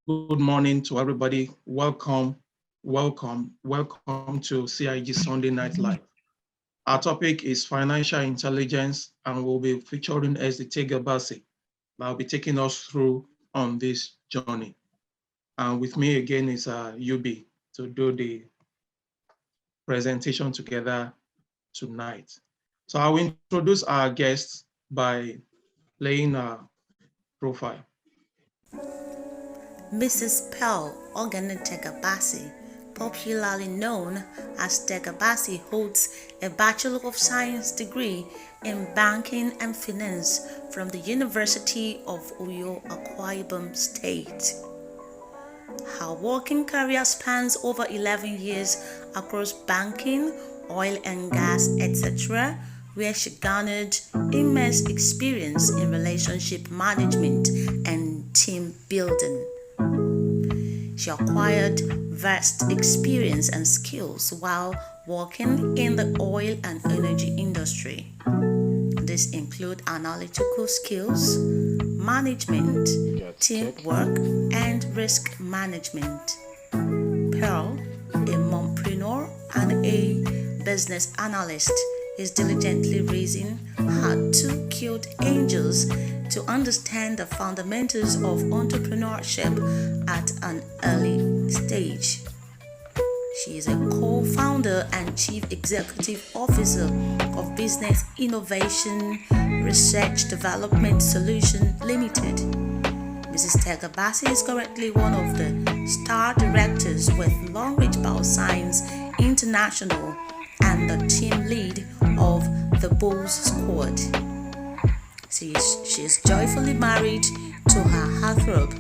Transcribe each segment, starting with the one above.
Good morning to everybody. Welcome to CIG Sunday Night Live. Our topic is financial intelligence, and we'll be featuring Oghenetega Bassey. I'll be taking us through on this journey. And with me again is UB to do the presentation together tonight. So I will introduce our guests by playing our profile. Mrs. Pearl Oghenetega Bassey, popularly known as Tega Bassey, holds a Bachelor of Science degree in Banking and Finance from the University of Uyo, Akwa Ibom State. Her working career spans over 11 years across banking, oil and gas, etc., where she garnered immense experience in relationship management and team building. She acquired vast experience and skills while working in the oil and energy industry. These include analytical skills, management, teamwork, and risk management. Pearl, a mompreneur and a business analyst, is diligently raising her two cute angels to understand the fundamentals of entrepreneurship at an early stage. She is a co-founder and chief executive officer of Business Innovation Research Development Solution Limited. Mrs. Tega Bassey is currently one of the star directors with Longrich Bioscience International and the team lead of the Bulls Squad. She is joyfully married to her heartthrob,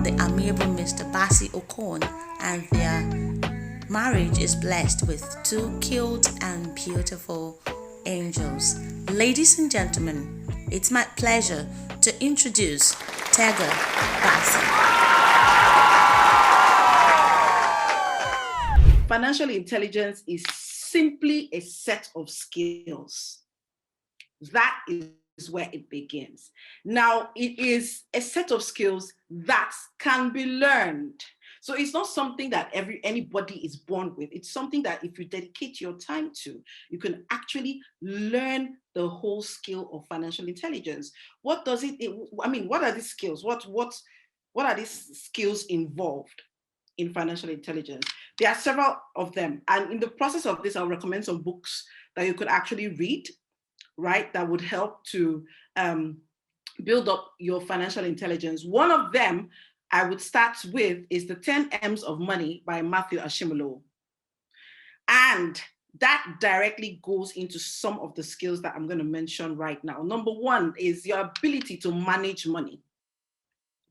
the amiable Mr. Bassey Okon, and their marriage is blessed with two cute and beautiful angels. Ladies and gentlemen, it's my pleasure to introduce Tega Bassey. Financial intelligence is simply a set of skills. That is where it begins. Now, it is a set of skills that can be learned. So it's not something that anybody is born with. It's something that if you dedicate your time to, you can actually learn the whole skill of financial intelligence. What does it, what are these skills? What are these skills involved in financial intelligence? There are several of them. And in the process of this, I'll recommend some books that you could actually read, right? That would help to build up your financial intelligence. One of them I would start with is The 10 M's of Money by Matthew Ashimolo. And that directly goes into some of the skills that I'm going to mention right now. Number one is your ability to manage money.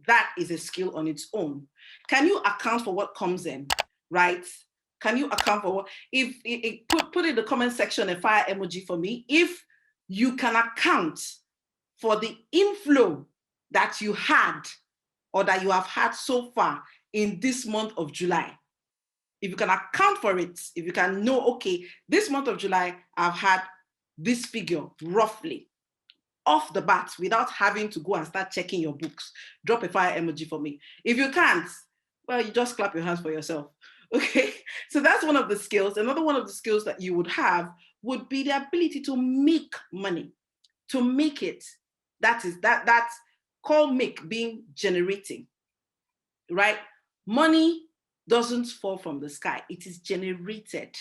That is a skill on its own. Can you account for what comes in, right? Can you account for what, put in the comment section a fire emoji for me, if you can account for the inflow that you had or that you have had so far in this month of July. If you can account for it, if you can know, okay, this month of July, I've had this figure roughly off the bat without having to go and start checking your books, drop a fire emoji for me. If you can't, well, you just clap your hands for yourself. Okay, so that's one of the skills. Another one of the skills that you would have would be the ability to make money, to make it. That's called make, being generating, right? Money doesn't fall from the sky. It is generated.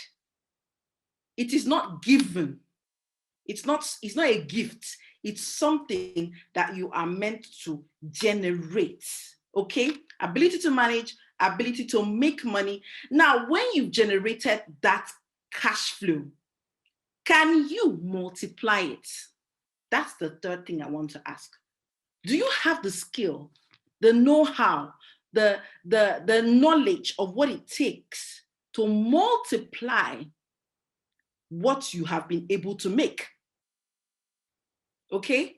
It is not given. It's not a gift. It's something that you are meant to generate, okay? Ability to manage, ability to make money. Now, when you've generated that cash flow, can you multiply it? That's the third thing I want to ask. Do you have the skill, the know-how, the knowledge of what it takes to multiply what you have been able to make? Okay?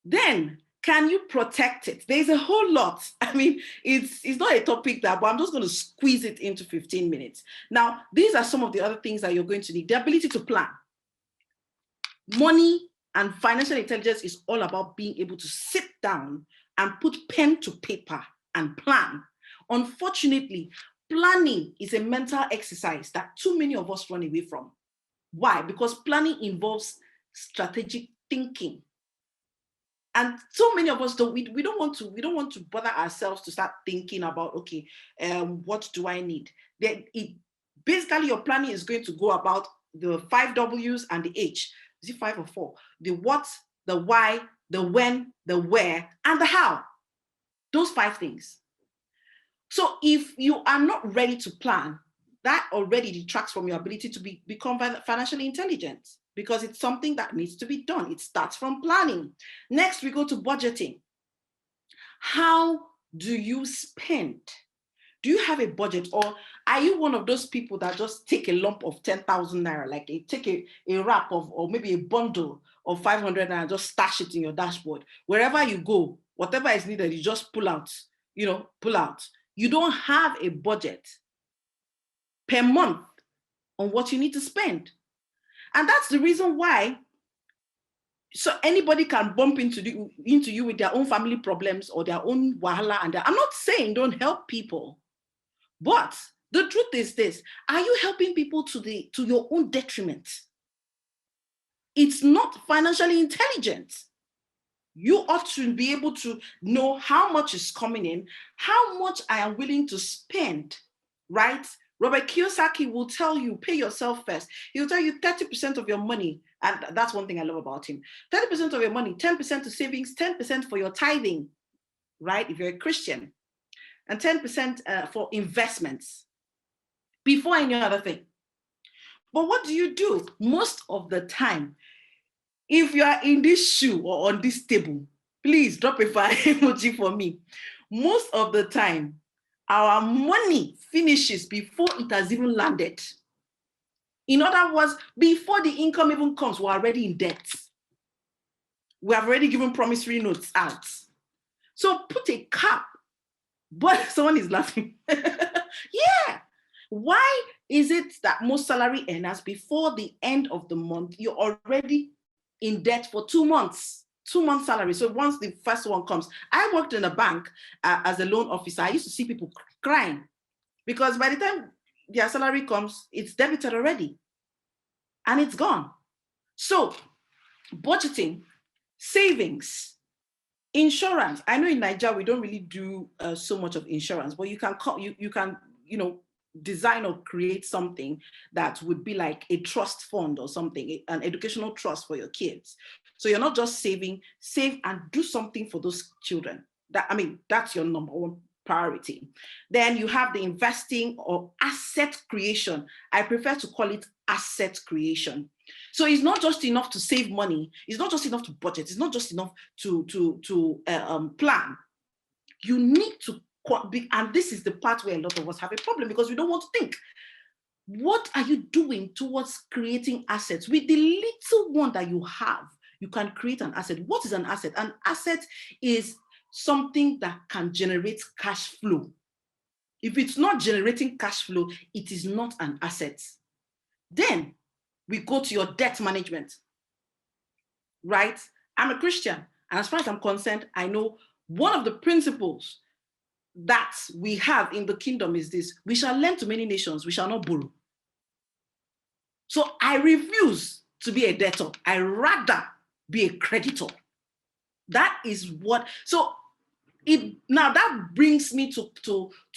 Then, can you protect it? There's a whole lot. I mean, it's not a topic but I'm just going to squeeze it into 15 minutes. Now, these are some of the other things that you're going to need. The ability to plan. Money and financial intelligence is all about being able to sit down and put pen to paper and plan. Unfortunately, planning is a mental exercise that too many of us run away from. Why? Because planning involves strategic thinking. And so many of us don't, we don't want to bother ourselves to start thinking about, okay, what do I need? Basically your planning is going to go about the 5 W's and the H. Is it 5 or 4? The what, the why, the when, the where, and the how. Those 5 things. So if you are not ready to plan, that already detracts from your ability to become financially intelligent, because it's something that needs to be done. It starts from planning. Next, we go to budgeting. How do you spend? Do you have a budget, or are you one of those people that just take a lump of 10,000 naira, like take a wrap of, or maybe a bundle of 500 naira, just stash it in your dashboard? Wherever you go, whatever is needed, you just pull out, pull out. You don't have a budget per month on what you need to spend. And that's the reason why, so anybody can bump into you with their own family problems or their own wahala. And I'm not saying don't help people, but the truth is this: are you helping people to your own detriment? It's not financially intelligent. You ought to be able to know how much is coming in, how much I am willing to spend, right? Robert Kiyosaki will tell you, pay yourself first. He'll tell you 30% of your money, and that's one thing I love about him. 30% of your money, 10% to savings, 10% for your tithing, right? If you're a Christian, and 10% for investments before any other thing. But what do you do? Most of the time, if you are in this shoe or on this table, please drop a fire emoji for me. Most of the time, our money finishes before it has even landed. In other words, before the income even comes, we're already in debt. We have already given promissory notes out. So put a cap. But someone is laughing. Yeah. Why is it that most salary earners, before the end of the month, you're already in debt for 2 months? 2 months salary. So once the first one comes, I worked in a bank as a loan officer. I used to see people crying because by the time their salary comes, it's debited already and it's gone. So budgeting, savings, insurance. I know in Nigeria we don't really do so much of insurance, but you can design or create something that would be like a trust fund or something, an educational trust for your kids. So you're not just saving, save and do something for those children. That's your number one priority. Then you have the investing or asset creation. I prefer to call it asset creation. So it's not just enough to save money. It's not just enough to budget. It's not just enough to plan. You need to, and this is the part where a lot of us have a problem because we don't want to think. What are you doing towards creating assets? With the little one that you have, you can create an asset. What is an asset? An asset is something that can generate cash flow. If it's not generating cash flow, it is not an asset. Then we go to your debt management, right? I'm a Christian, and as far as I'm concerned, I know one of the principles that we have in the kingdom is this: we shall lend to many nations, we shall not borrow. So I refuse to be a debtor. I rather be a creditor. That is what, so now that brings me to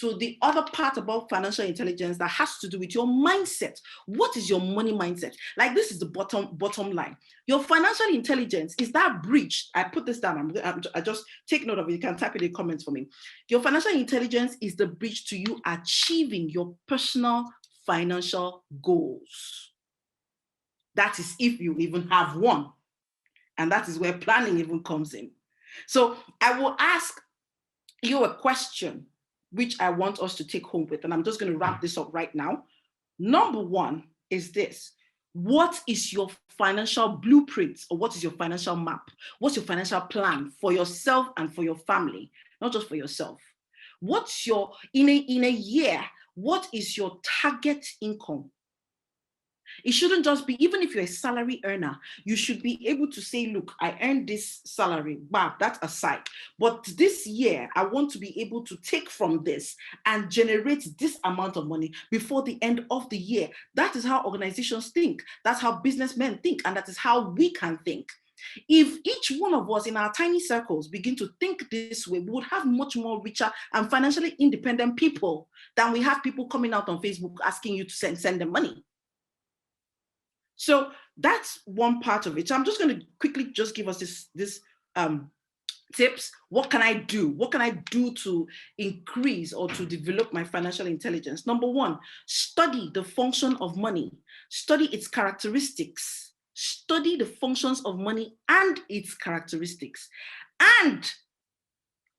the other part about financial intelligence that has to do with your mindset. What is your money mindset? Like, this is the bottom line. Your financial intelligence is that bridge. I put this down. I just take note of it. You can type in the comments for me. Your financial intelligence is the bridge to you achieving your personal financial goals. That is if you even have one. And that is where planning even comes in. So I will ask you a question, which I want us to take home with, and I'm just going to wrap this up right now. Number one is this: what is your financial blueprint, or what is your financial map? What's your financial plan for yourself and for your family, not just for yourself? What's your, in a year, what is your target income? It shouldn't just be, even if you're a salary earner, you should be able to say, look, I earned this salary, wow, that's aside. But this year, I want to be able to take from this and generate this amount of money before the end of the year. That is how organizations think. That's how businessmen think. And that is how we can think. If each one of us in our tiny circles begin to think this way, we would have much more richer and financially independent people than we have people coming out on Facebook asking you to send them money. So that's one part of it. So I'm just going to quickly just give us this tips. What can I do? What can I do to increase or to develop my financial intelligence? Number one, study the function of money. Study its characteristics. Study the functions of money and its characteristics. And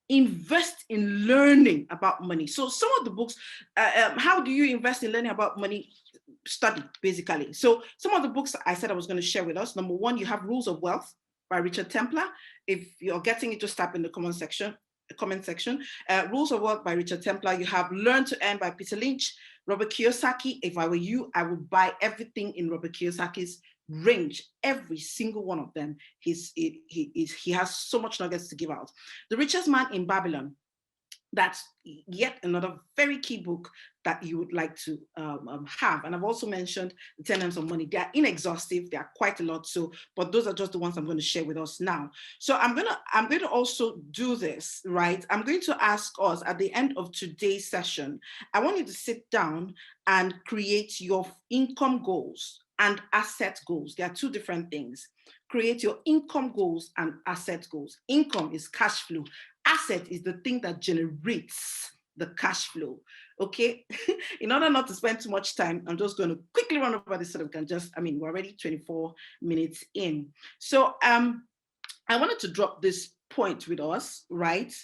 invest in learning about money. So some of the books, how do you invest in learning about money? Study, basically. So some of the books I said I was going to share with us. Number one, you have Rules of Wealth by Richard Templar. If you're getting it, just type in the comment section. Rules of Wealth by Richard Templar. You have Learn to Earn by Peter Lynch. Robert Kiyosaki. If I were you, I would buy everything in Robert Kiyosaki's range, every single one of them. He has so much nuggets to give out. The Richest Man in Babylon. That's yet another very key book that you would like to have. And I've also mentioned the Tenets of Money. They are inexhaustive. They are quite a lot. So, but those are just the ones I'm going to share with us now. So I'm going to also do this, right? I'm going to ask us at the end of today's session, I want you to sit down and create your income goals and asset goals. They are two different things. Create your income goals and asset goals. Income is cash flow. Asset is the thing that generates the cash flow. Okay. In order not to spend too much time, I'm just going to quickly run over this so that we can just, we're already 24 minutes in. So I wanted to drop this point with us, right?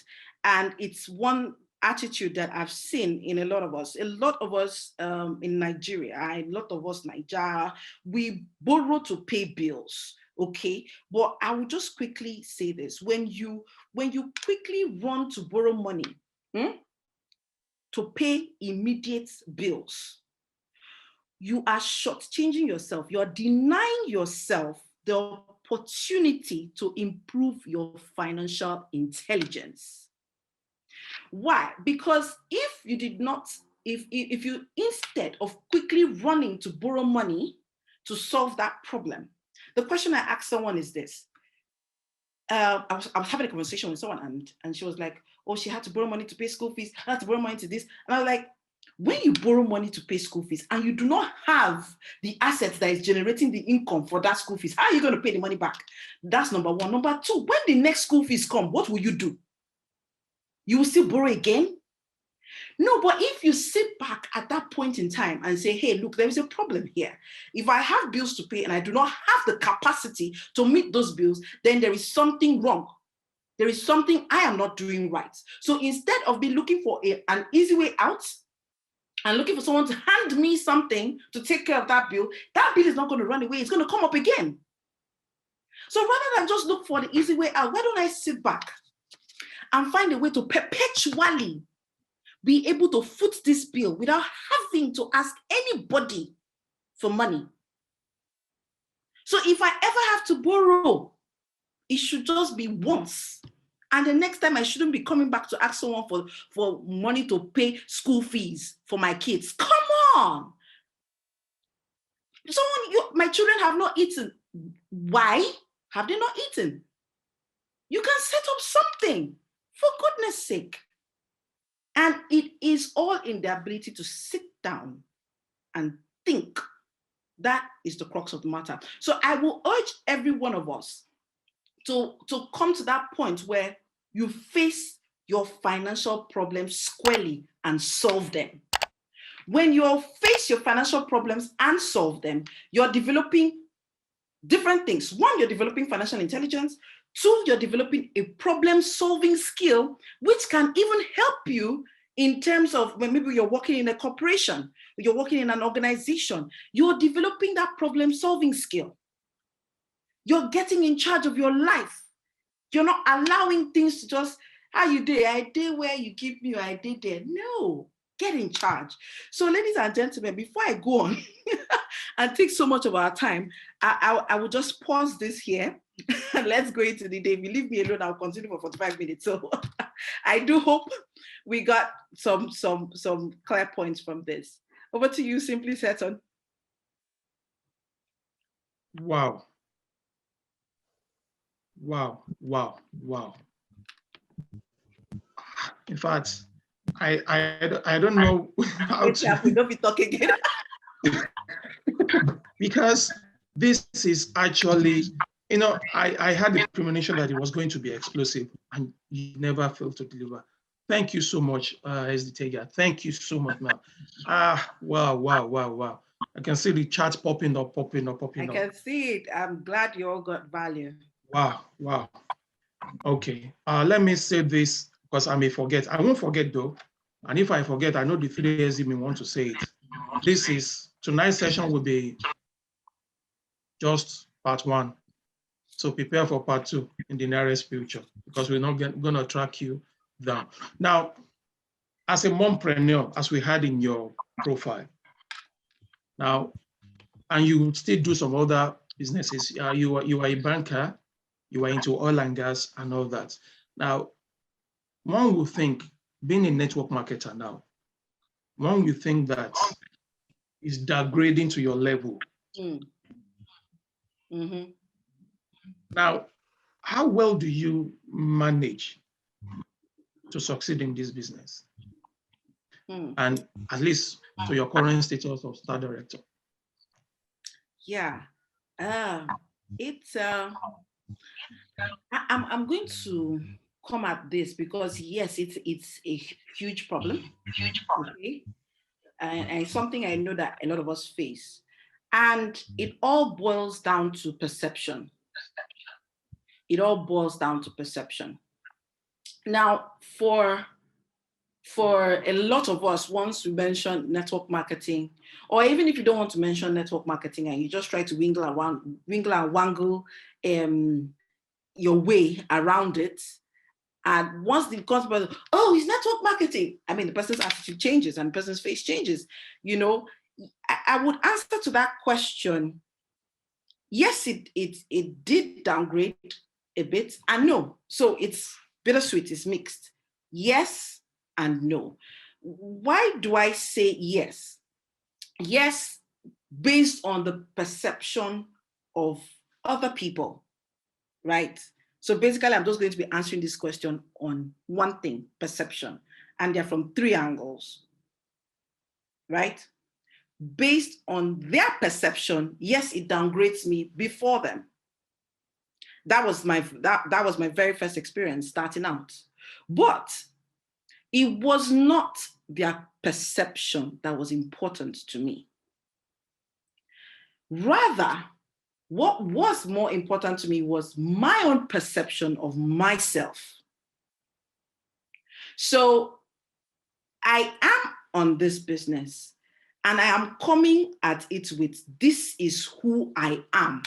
And it's one attitude that I've seen in a lot of us in Nigeria, a lot of us, Nigeria, we borrow to pay bills. Okay, but I will just quickly say this. When you quickly run to borrow money to pay immediate bills, you are shortchanging yourself. You're denying yourself the opportunity to improve your financial intelligence. Why? Because if you instead of quickly running to borrow money to solve that problem, the question I asked someone is this. I was having a conversation with someone and she was like, oh, she had to borrow money to pay school fees. I had to borrow money to this. And I was like, when you borrow money to pay school fees and you do not have the assets that is generating the income for that school fees, how are you going to pay the money back? That's number one. Number two, when the next school fees come, what will you do? You will still borrow again? No, but if you sit back at that point in time and say, hey, look, there is a problem here. If I have bills to pay and I do not have the capacity to meet those bills, then there is something wrong. There is something I am not doing right. So instead of me looking for an easy way out and looking for someone to hand me something to take care of that bill is not going to run away. It's going to come up again. So rather than just look for the easy way out, why don't I sit back and find a way to perpetually be able to foot this bill without having to ask anybody for money? So if I ever have to borrow, it should just be once. And the next time I shouldn't be coming back to ask someone for money to pay school fees for my kids. Come on. My children have not eaten. Why have they not eaten? You can set up something, for goodness sake. And it is all in the ability to sit down and think. That is the crux of the matter. So I will urge every one of us to come to that point where you face your financial problems squarely and solve them. When you face your financial problems and solve them, you're developing different things. One, you're developing financial intelligence. Two, you're developing a problem-solving skill, which can even help you in terms of when maybe you're working in a corporation, you're working in an organization, you're developing that problem-solving skill. You're getting in charge of your life. You're not allowing things to just, how you do? I did where you give me, I did there. No, get in charge. So ladies and gentlemen, before I go on, and take so much of our time, I will just pause this here and let's go into the day. If you leave me alone, I'll continue for 45 minutes. So I do hope we got some clear points from this. Over to you, Simply Settled. Wow. Wow, wow, wow. In fact, I don't know how to. We don't be talking again. Because this is actually, I had the premonition that it was going to be explosive, and you never failed to deliver. Thank you so much, Oghenetega. Thank you so much, man. Wow, wow, wow, wow. I can see the chat popping up. I can see it. I'm glad you all got value. Wow, wow. Okay, let me say this because I may forget. I won't forget though. And if I forget, I know the 3 may want to say it. Tonight's session will be just part 1. So prepare for part 2 in the nearest future, because we're not going to track you down. Now, as a mompreneur, as we had in your profile, now, and you still do some other businesses. You are a banker, you are into oil and gas and all that. Now, one would think, being a network marketer now, one would think that is degrading to your level. Mm-hmm. Now, how well do you manage to succeed in this business? And at least to your current status of star director? Yeah, it's I'm going to come at this because yes, it's a huge problem. Okay? And something I know that a lot of us face. And it all boils down to perception. It all boils down to perception. Now, for a lot of us, once we mention network marketing, or even if you don't want to mention network marketing and you just try to wingle and wangle your way around it, and once the concept of, oh, it's network marketing, I mean, the person's attitude changes and the person's face changes. I would answer to that question, yes, it did downgrade a bit, and no. So it's bittersweet, it's mixed. Yes and no. Why do I say yes? Yes, based on the perception of other people, right? So basically, I'm just going to be answering this question on one thing, perception. And they're from 3 angles, right? Based on their perception, yes, it downgrades me before them. That was my very first experience starting out. But it was not their perception that was important to me. Rather, what was more important to me was my own perception of myself. So I am on this business and I am coming at it with, this is who I am.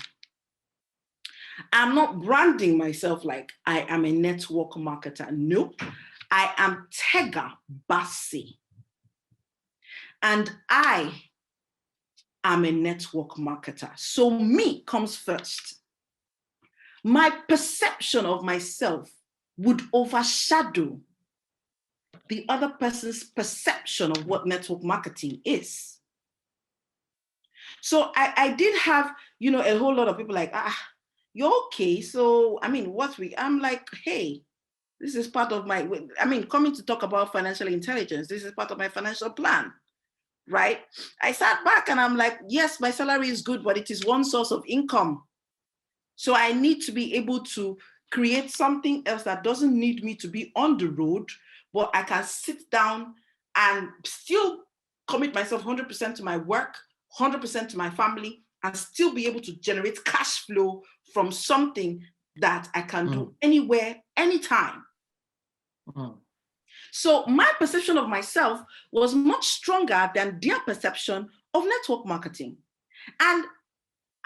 I'm not branding myself like I am a network marketer. Nope. I am Tega Bassey. And I am a network marketer. So me comes first. My perception of myself would overshadow the other person's perception of what network marketing is. So I did have, a whole lot of people like, you're okay. So, I mean, I'm like, hey, this is part of coming to talk about financial intelligence. This is part of my financial plan, right? I sat back and I'm like, yes, my salary is good, but it is one source of income. So I need to be able to create something else that doesn't need me to be on the road, but I can sit down and still commit myself 100% to my work, 100% to my family, and still be able to generate cash flow from something that I can do anywhere, anytime. So my perception of myself was much stronger than their perception of network marketing. And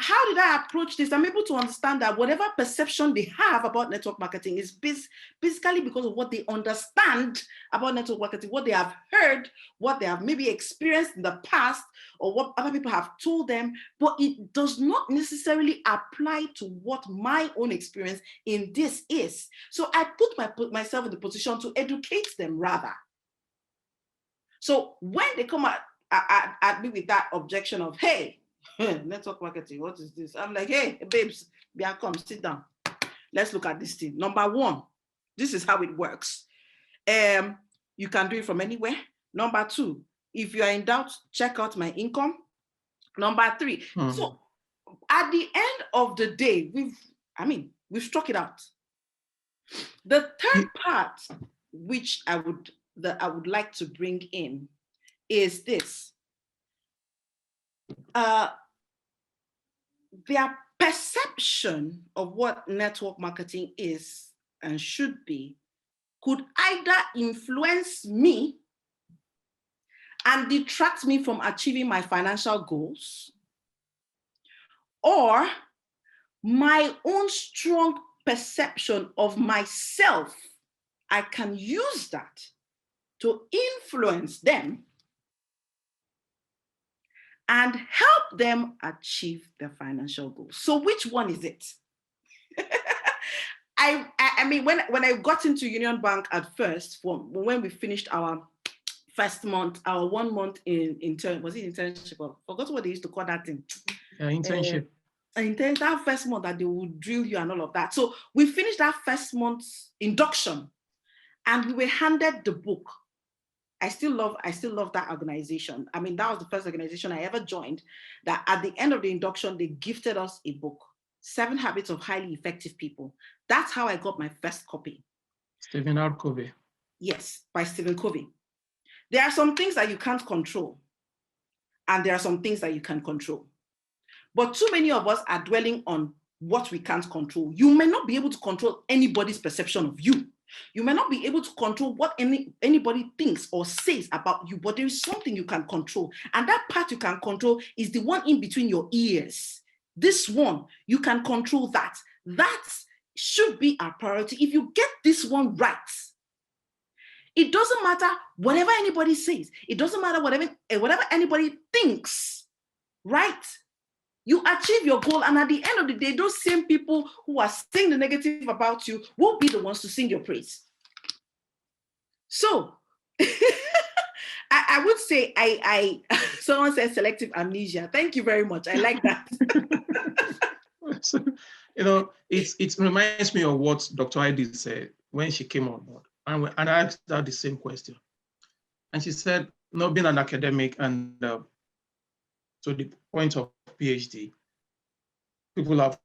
how did I approach this? I'm able to understand that whatever perception they have about network marketing is basically because of what they understand about network marketing, what they have heard, what they have maybe experienced in the past, or what other people have told them, but it does not necessarily apply to what my own experience in this is. So I put myself in the position to educate them rather. So when they come at me with that objection of, hey, network marketing, what is this? I'm like, hey, babes, come, sit down. Let's look at this thing. Number one, this is how it works. You can do it from anywhere. Number two, if you are in doubt, check out my income. Number three. So at the end of the day, we've struck it out. The third part, which I would like to bring in, is this. Their perception of what network marketing is and should be could either influence me and detract me from achieving my financial goals, or my own strong perception of myself, I can use that to influence them and help them achieve their financial goals. So which one is it? I mean, when I got into Union Bank at first, when we finished our first month, our 1 month in intern, was it internship? I forgot what they used to call that thing. Internship. That first month that they would drill you and all of that. So we finished that first month's induction and we were handed the book. I still love that organization. I mean, that was the first organization I ever joined that at the end of the induction, they gifted us a book, 7 Habits of Highly Effective People. That's how I got my first copy. Stephen R. Covey. Yes, by Stephen Covey. There are some things that you can't control, and there are some things that you can control. But too many of us are dwelling on what we can't control. You may not be able to control anybody's perception of you. You may not be able to control what anybody thinks or says about you, but there is something you can control. And that part you can control is the one in between your ears. This one, you can control that. That should be our priority. If you get this one right, it doesn't matter whatever anybody says. It doesn't matter whatever anybody thinks, right? You achieve your goal, and at the end of the day, those same people who are saying the negative about you will be the ones to sing your praise. So, I would say someone said selective amnesia. Thank you very much. I like that. So, it reminds me of what Dr. Heidi said when she came on board. And I asked her the same question. And she said, being an academic and to the point of PhD, people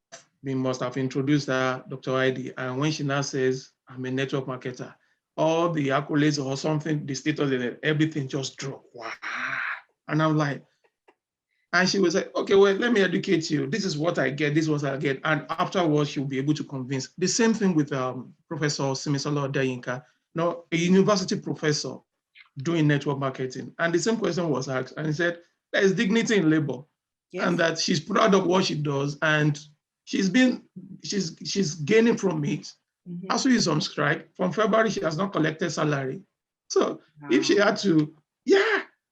must have introduced her, Dr. Heidi, and when she now says, I'm a network marketer, all the accolades or something, the status, everything just dropped. Wow. And I'm like, and she was like, okay, well, let me educate you. This is what I get, this is what I get. And afterwards, she'll be able to convince. The same thing with Professor Simisola Odeyinka, a university professor doing network marketing. And the same question was asked, and he said, there is dignity in labor. Yes. And that she's proud of what she does, and she's gaining from it. Mm-hmm. As we on strike, from February, she has not collected salary. So if she had to,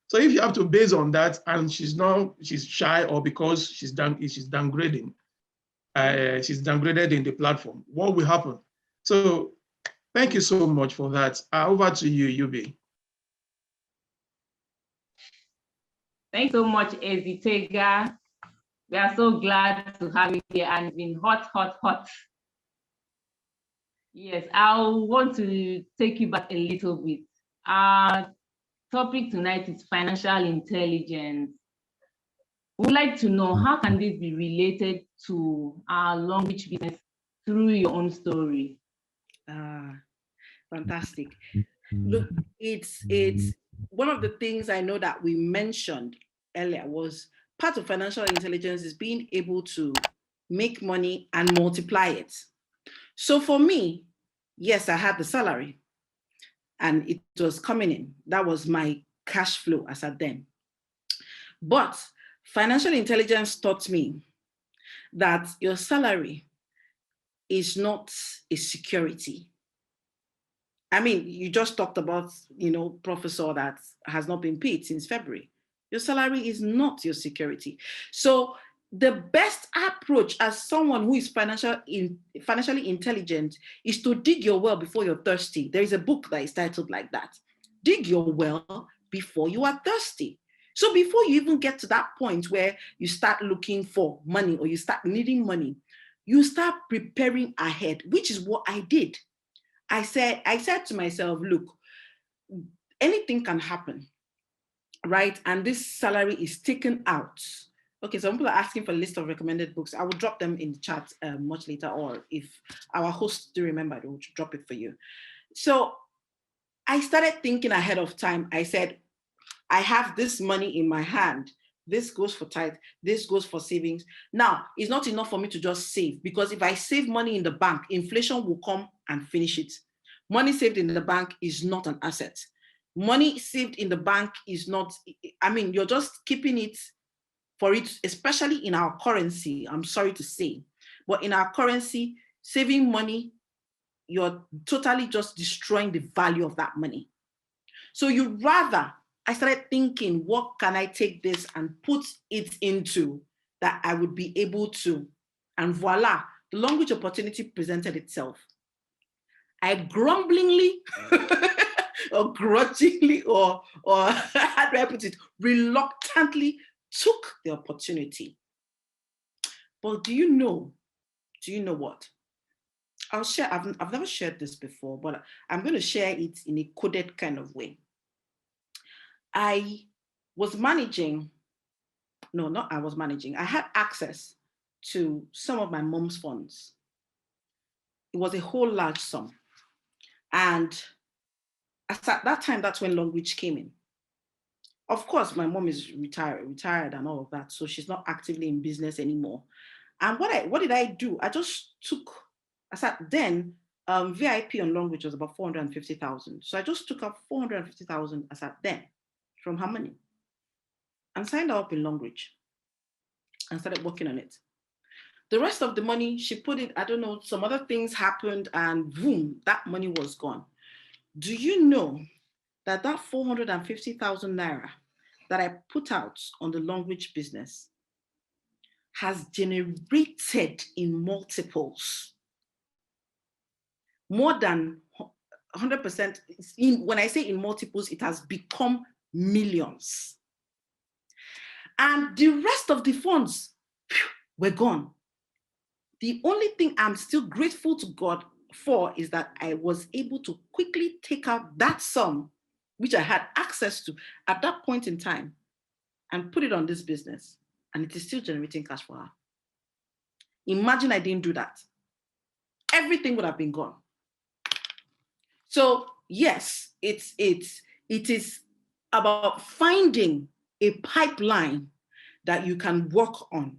so if you have to base on that, and she's shy, or because she's downgrading, she's downgraded in the platform, what will happen? So thank you so much for that. Over to you, Yubi. Thanks so much, Oghenetega. We are so glad to have you here, and it's been hot, hot, hot. Yes, I want to take you back a little bit. Our topic tonight is financial intelligence. We'd like to know, how can this be related to our Longrich business through your own story? Fantastic. Look, it's one of the things I know that we mentioned earlier was part of financial intelligence is being able to make money and multiply it. So for me, yes, I had the salary and it was coming in. That was my cash flow as at then. But financial intelligence taught me that your salary is not a security. I mean, you just talked about, professor that has not been paid since February. Your salary is not your security. So the best approach as someone who is financially intelligent is to dig your well before you're thirsty. There is a book that is titled like that. Dig your well before you are thirsty. So before you even get to that point where you start looking for money or you start needing money, you start preparing ahead, which is what I did. I said to myself, look, anything can happen, right? And this salary is taken out. Okay, some people are asking for a list of recommended books. I will drop them in the chat much later, or if our hosts do remember, they will drop it for you. So I started thinking ahead of time. I said, I have this money in my hand. This goes for tithe. This goes for savings. Now, it's not enough for me to just save, because if I save money in the bank, inflation will come and finish it. Money saved in the bank is not an asset. Money saved in the bank is not, you're just keeping it for it, especially in our currency, I'm sorry to say. But in our currency, saving money, you're totally just destroying the value of that money. So I started thinking, what can I take this and put it into that I would be able to? And voila, the Longrich opportunity presented itself. I grumblingly or grudgingly or how do I put it, reluctantly took the opportunity. But do you know what? I'll share, I've never shared this before, but I'm going to share it in a coded kind of way. I had access to some of my mom's funds. It was a whole large sum. And at that time, that's when Longrich came in. Of course, my mom is retired and all of that, so she's not actively in business anymore. And what did I do? Then VIP on Longrich was about 450,000. So I just took up 450,000 then from her money and signed her up in Longrich and started working on it. The rest of the money, she put it, I don't know, some other things happened and boom, that money was gone. Do you know that 450,000 naira that I put out on the Longrich business has generated in multiples more than 100%. When I say in multiples, it has become millions. And the rest of the funds were gone. The only thing I'm still grateful to God for is that I was able to quickly take out that sum, which I had access to at that point in time, and put it on this business. And it is still generating cash for her. Imagine I didn't do that. Everything would have been gone. So yes, it is about finding a pipeline that you can work on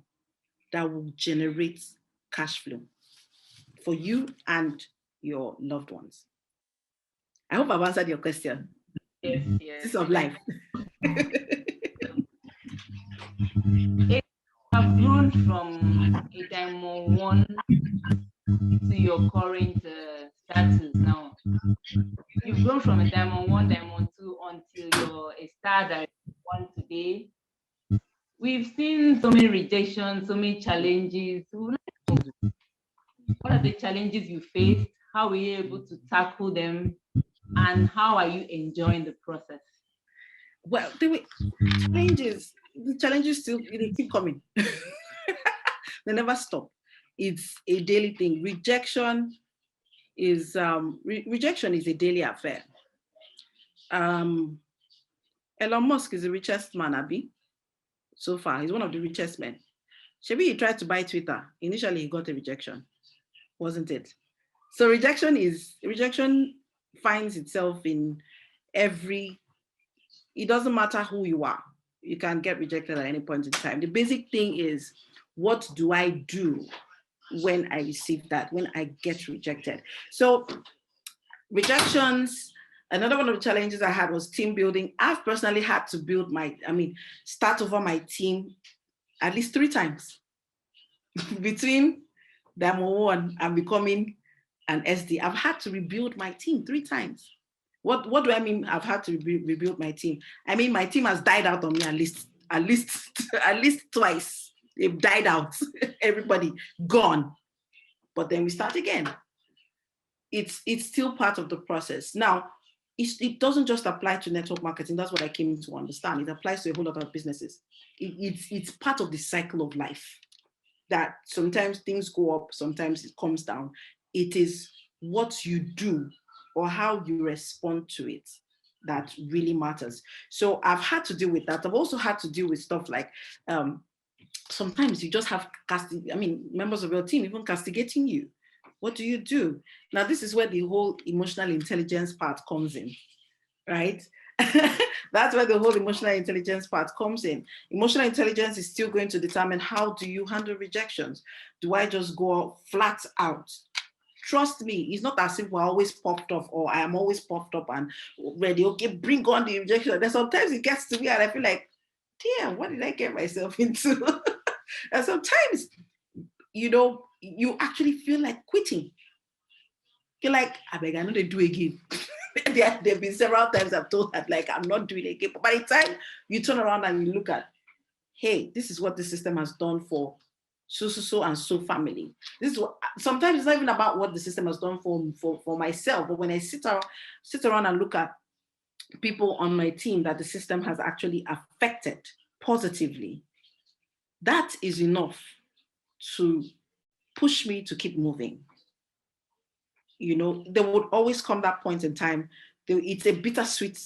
that will generate cash flow for you and your loved ones. I hope I've answered your question. Yes. This of life. Have grown from a Diamond 1 to your current status now. You've grown from a Diamond 1, Diamond 2 until you're a star that is 1 today. We've seen so many rejections, so many challenges. What are the challenges you faced? How were you able to tackle them? And how are you enjoying the process? Well, the challenges still, they keep coming. They never stop. It's a daily thing. Rejection is a daily affair. Elon Musk is the richest man, Abi. So far, he's one of the richest men. Maybe he tried to buy Twitter. Initially, he got a rejection, wasn't it? So rejection finds itself in it doesn't matter who you are. You can get rejected at any point in time. The basic thing is, what do I do when I receive that, when I get rejected? So rejections, another one of the challenges I had was team building. I've personally had to start over my team at least 3 times. between Demo 1 and becoming an SD, I've had to rebuild my team 3 times. What do I mean I've had to rebuild my team? I mean, my team has died out on me at least twice. They've died out. Everybody gone. But then we start again. It's still part of the process. Now, it doesn't just apply to network marketing. That's what I came to understand. It applies to a whole lot of businesses. It's part of the cycle of life, that sometimes things go up, sometimes it comes down. It is what you do or how you respond to it that really matters. So I've had to deal with that. I've also had to deal with stuff like sometimes you just have members of your team even castigating you. What do you do? Now, this is where the whole emotional intelligence part comes in, right? That's where the whole emotional intelligence part comes in. Emotional intelligence is still going to determine how do you handle rejections. Do I just go flat out? Trust me, it's not as if we're always popped off or I am always popped up and ready. Okay, bring on the rejection. Then sometimes it gets to me and I feel like, damn, what did I get myself into? And sometimes, you actually feel like quitting. You're like, I beg, I know they do again. There have been several times I've told that, like, I'm not doing it again. But by the time you turn around and you look at, hey, this is what the system has done for so and so family. This is what, sometimes it's not even about what the system has done for myself, but when I sit around and look at people on my team that the system has actually affected positively, that is enough to push me to keep moving. There would always come that point in time. It's a bittersweet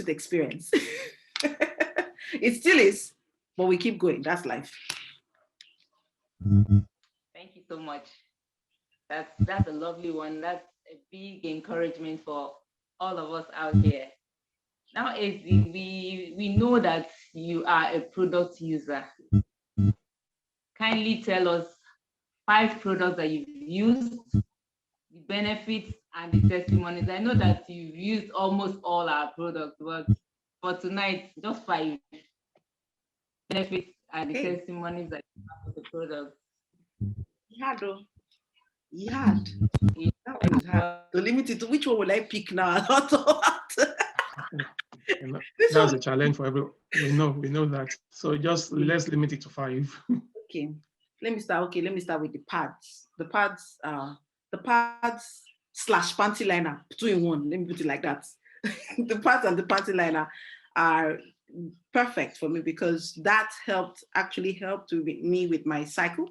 experience. It still is, but we keep going. That's life. Thank you so much. That's a lovely one. That's a big encouragement for all of us out here. Now, we know that you are a product user. Kindly tell us 5 products that you've used, the benefits and the testimonies. I know that you've used almost all our products, but for tonight, just 5 benefits and the testimonies that you have for the product. He had. That one is hard. So limited to which one will I pick now? That's a challenge for everyone. We know that. So just let's limit it to 5. Okay. Let me start with the pads. The pads / panty liner, 2 in 1. Let me put it like that. The pads and the panty liner are perfect for me because that actually helped me with my cycle.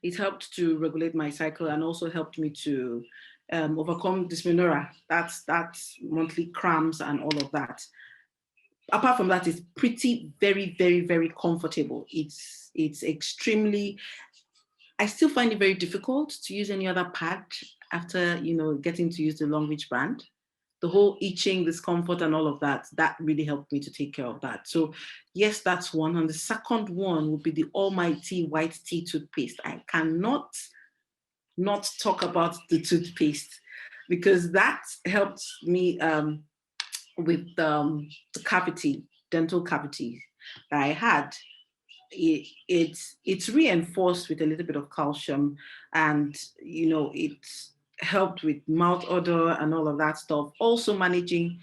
It helped to regulate my cycle and also helped me to overcome dysmenorrhea. That's monthly cramps and all of that. Apart from that, it's pretty, very, very, very comfortable. It's extremely, I still find it very difficult to use any other pad after, getting to use the Longrich brand. The whole itching, discomfort and all of that really helped me to take care of that. So yes, that's one. And the second one would be the almighty white tea toothpaste. I cannot not talk about the toothpaste because that helped me with the dental cavity that I had. It's reinforced with a little bit of calcium and, it helped with mouth odor and all of that stuff. Also managing,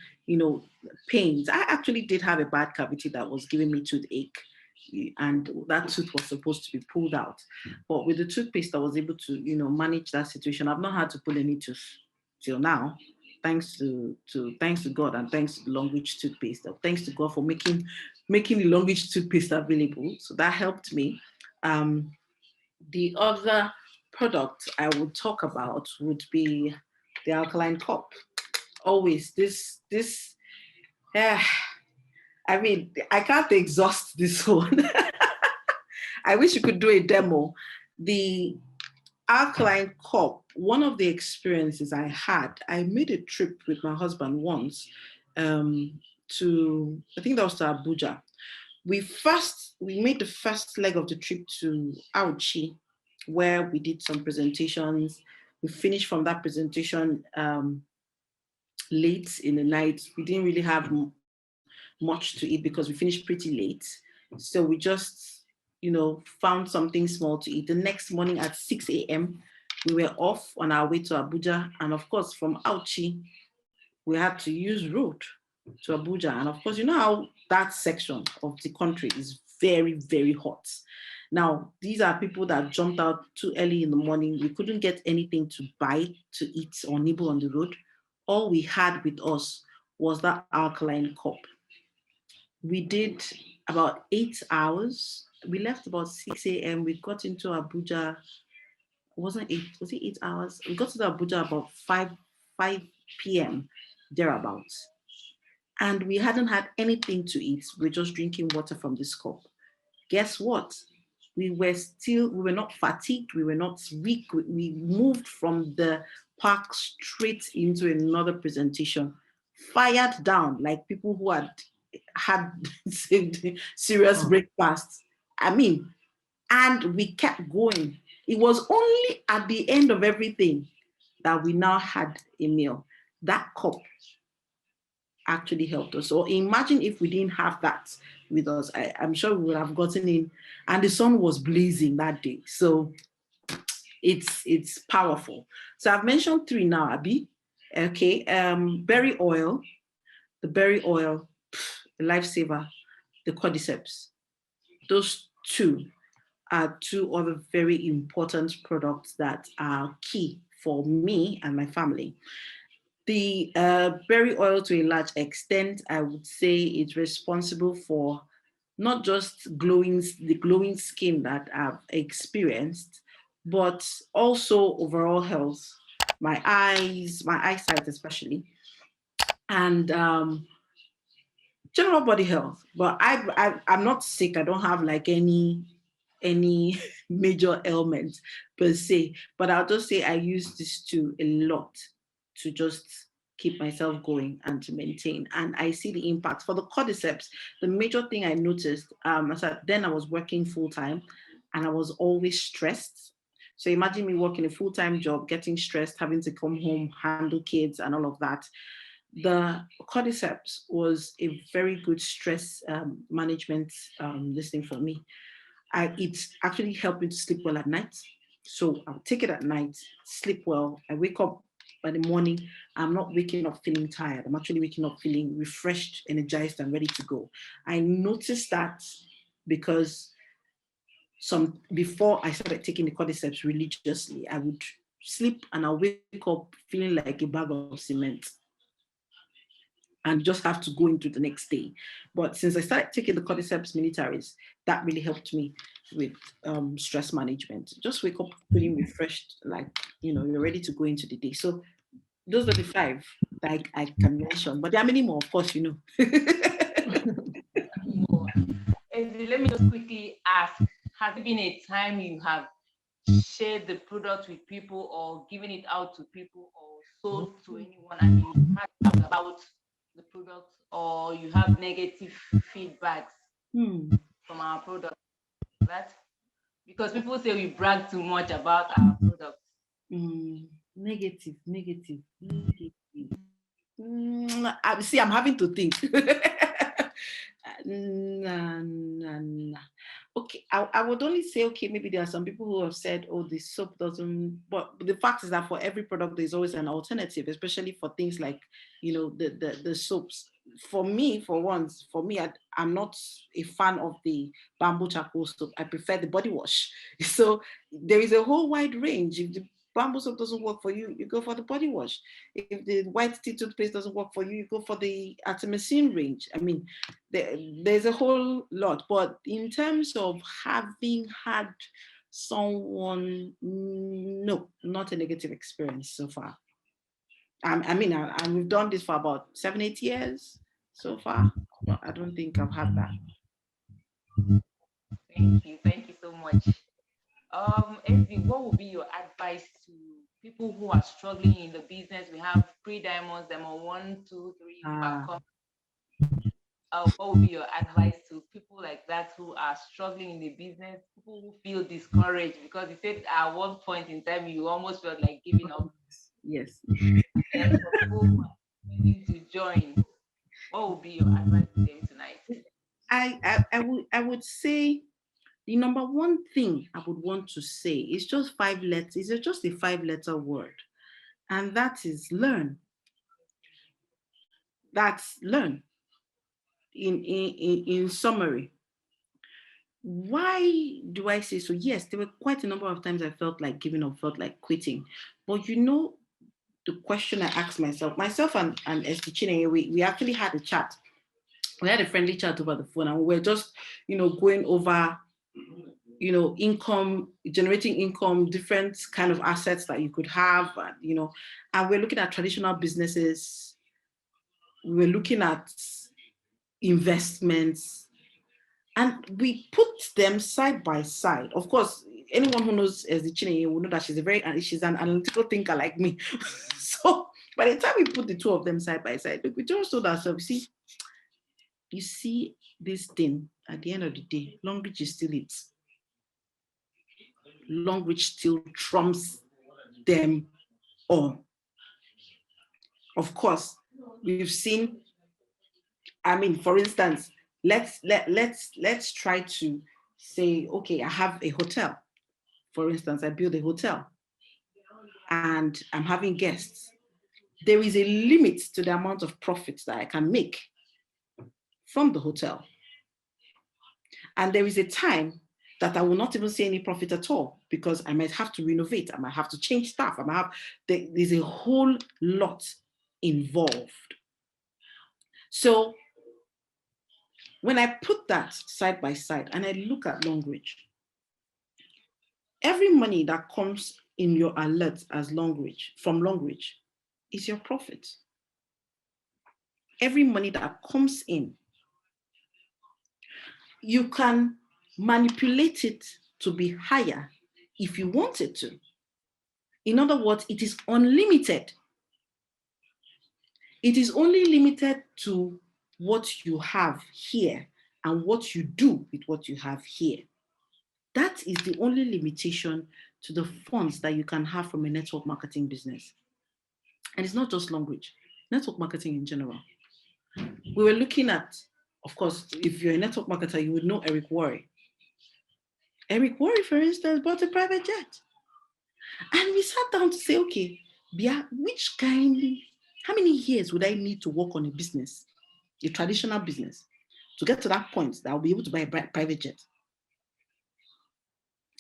pains. I actually did have a bad cavity that was giving me toothache and that tooth was supposed to be pulled out. But with the toothpaste, I was able to, manage that situation. I've not had to pull any tooth till now. Thanks to God and thanks to the Longrich toothpaste. Thanks to God for making the Longrich toothpaste available. So that helped me. The other product I would talk about would be the alkaline cup. Always I can't exhaust this one. I wish you could do a demo. The alkaline cup, one of the experiences I had, I made a trip with my husband once to, I think that was to Abuja. We made the first leg of the trip to Auchi, where we did some presentations. We finished from that presentation late in the night. We didn't really have much to eat because we finished pretty late. So we just found something small to eat. The next morning at 6 a.m., we were off on our way to Abuja. And of course, from Auchi, we had to use road to Abuja. And of course, you know how that section of the country is very, very hot. Now, these are people that jumped out too early in the morning. We couldn't get anything to buy, to eat, or nibble on the road. All we had with us was that alkaline cup. We did about 8 hours. We left about 6 a.m. We got into Abuja. Was it 8 hours? We got to Abuja about 5 p.m. thereabouts. And we hadn't had anything to eat. We're just drinking water from this cup. Guess what? We were not fatigued. We were not weak. We moved from the park straight into another presentation, fired down like people who had serious breakfasts. I mean, and we kept going. It was only at the end of everything that we now had a meal. That cup actually helped us. So imagine if we didn't have that with us. I'm sure we would have gotten in, and the sun was blazing that day. So it's powerful. So I've mentioned 3 now, Abby. Okay, berry oil, the lifesaver, the cordyceps. Those 2 are 2 other very important products that are key for me and my family. The berry oil, to a large extent, I would say it's responsible for not just the glowing skin that I've experienced, but also overall health, my eyesight especially, and general body health. But I'm not sick. I don't have like any major ailment per se, but I'll just say I use this too a lot to just keep myself going and to maintain. And I see the impact. For the cordyceps, the major thing I noticed, then I was working full-time and I was always stressed. So imagine me working a full-time job, getting stressed, having to come home, handle kids and all of that. The cordyceps was a very good stress management thing for me. It actually helped me to sleep well at night. So I'll take it at night, sleep well. I wake up by the morning. I'm not waking up feeling tired. I'm actually waking up feeling refreshed, energized, and ready to go. I noticed that because before I started taking the cordyceps religiously, I would sleep and I'll wake up feeling like a bag of cement and just have to go into the next day. But since I started taking the cordyceps militaris, that really helped me with stress management. Just wake up feeling refreshed, like, you're ready to go into the day. So those are the 5 that I can mention, but there are many more, of course, Let me just quickly ask, has there been a time you have shared the product with people or given it out to people or sold to anyone and you had about the product, or you have negative feedbacks from our product? That because people say we brag too much about our product. Negative. See, I'm having to think. Nah. Okay, I would only say, okay, maybe there are some people who have said, oh, the soap doesn't, but the fact is that for every product, there's always an alternative, especially for things like, the soaps. For me, I'm not a fan of the bamboo charcoal soap. I prefer the body wash. So there is a whole wide range. If the bamboo soap doesn't work for you, you go for the body wash. If the white tea toothpaste doesn't work for you, you go for the Artemisinin range. I mean, there's a whole lot. But in terms of having had someone, no, not a negative experience so far. We've done this for about 7-8 years so far. But I don't think I've had that. Thank you so much. Evie, what would be your advice to people who are struggling in the business? We have pre-diamonds, them on 1, 2, 3. What would be your advice to people like that who are struggling in the business, people who feel discouraged? Because you said at one point in time you almost felt like giving up. Yes. And for people who are willing to join, what would be your advice to them tonight? I would say the number one thing I would want to say is just 5 letters. It's just a 5-letter word, and that is learn. That's learn. In summary, why do I say so? Yes, there were quite a number of times I felt like giving up, felt like quitting. But you know, the question I asked myself and Esti Chinenye, we actually had a chat. We had a friendly chat over the phone, and we were just, going over, income, generating income, different kind of assets that you could have, and we're looking at traditional businesses. We were looking at investments, and we put them side by side. Of course, anyone who knows Esti Chinenye will know that she's an analytical thinker like me. So by the time we put the two of them side by side, look, we just told ourselves, you see this thing, at the end of the day, Longrich is still it. Longrich still trumps them all. Of course, we've seen, for instance, let's try to say, okay, I have a hotel. For instance, I build a hotel and I'm having guests. There is a limit to the amount of profits that I can make from the hotel. And there is a time that I will not even see any profit at all, because I might have to renovate, I might have to change staff, there's a whole lot involved. So when I put that side by side and I look at Longrich, every money that comes in your alert as from Longrich is your profit. Every money that comes in, you can manipulate it to be higher if you want it to. In other words, it is unlimited. It is only limited to what you have here and what you do with what you have here. That is the only limitation to the funds that you can have from a network marketing business. And it's not just Longrich, network marketing in general. We were looking at, of course, if you're a network marketer, you would know Eric Worre. Eric Worre, for instance, bought a private jet. And we sat down to say, okay, Bia, how many years would I need to work on a business, a traditional business, to get to that point that I'll be able to buy a private jet?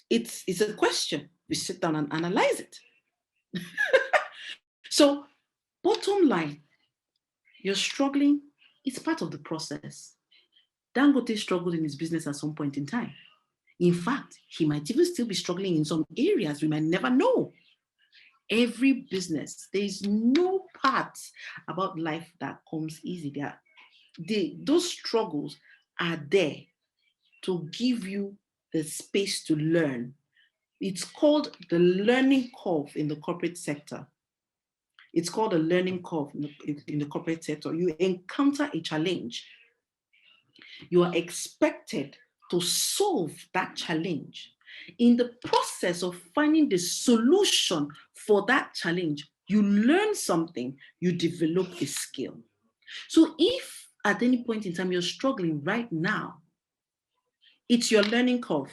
It's a question. We sit down and analyze it. So, bottom line, you're struggling. It's part of the process. Dangote struggled in his business at some point in time. In fact, he might even still be struggling in some areas we might never know. Every business, there is no part about life that comes easy. Those struggles are there to give you the space to learn. It's called the learning curve in the corporate sector. It's called a learning curve in the corporate sector. You encounter a challenge. You are expected to solve that challenge. In the process of finding the solution for that challenge, you learn something, you develop a skill. So if at any point in time you're struggling right now, it's your learning curve.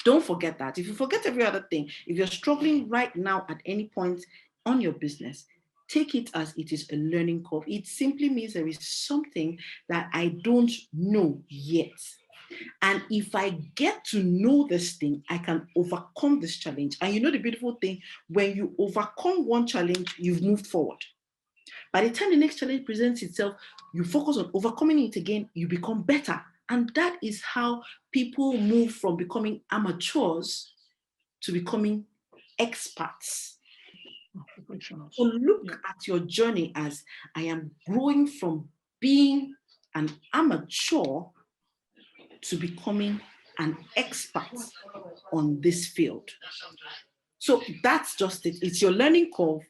Don't forget that. If you forget every other thing, if you're struggling right now at any point on your business, take it as it is a learning curve. It simply means there is something that I don't know yet. And if I get to know this thing, I can overcome this challenge. And you know the beautiful thing, when you overcome one challenge, you've moved forward. By the time the next challenge presents itself, you focus on overcoming it again, you become better. And that is how people move from becoming amateurs to becoming experts. So look at your journey as I am growing from being an amateur to becoming an expert on this field. So that's just it. It's your learning curve.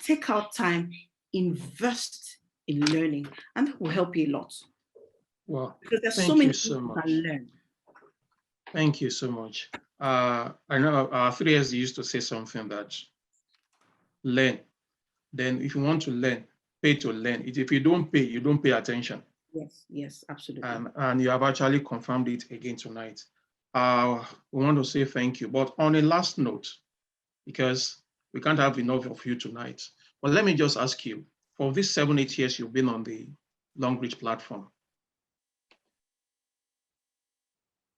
Take out time, invest in learning, and that will help you a lot. Well, because there's so many things you can learn. Thank you so much. I know our 3S used to say something that learn. Then if you want to learn, pay to learn. If you don't pay, you don't pay attention. Yes, yes, absolutely. And you have actually confirmed it again tonight. We want to say thank you. But on a last note, because we can't have enough of you tonight, but let me just ask you, for these 7-8 years you've been on the Longrich platform,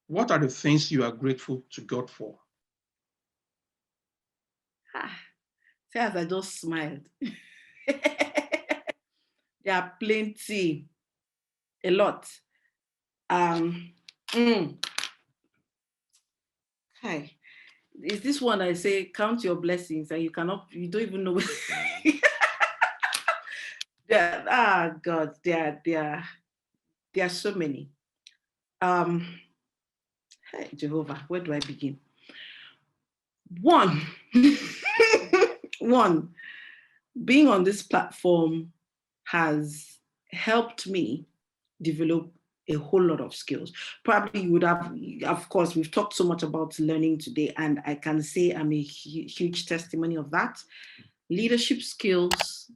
what are the things you are grateful to God for? See, as I just smiled. There are plenty, a lot. Hi. Is this one I say, count your blessings and you don't even know. God, there are so many. Hey, Jehovah, where do I begin? One, being on this platform has helped me develop a whole lot of skills. Probably you would have, of course, we've talked so much about learning today, and I can say I'm a huge testimony of that. Leadership skills.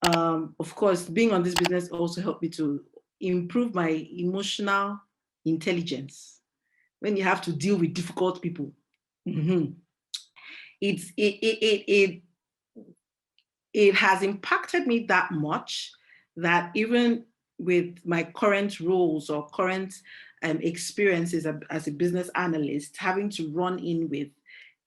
Of course, being on this business also helped me to improve my emotional intelligence. When you have to deal with difficult people, it has impacted me that much that even with my current roles or current experiences as a business analyst, having to run in with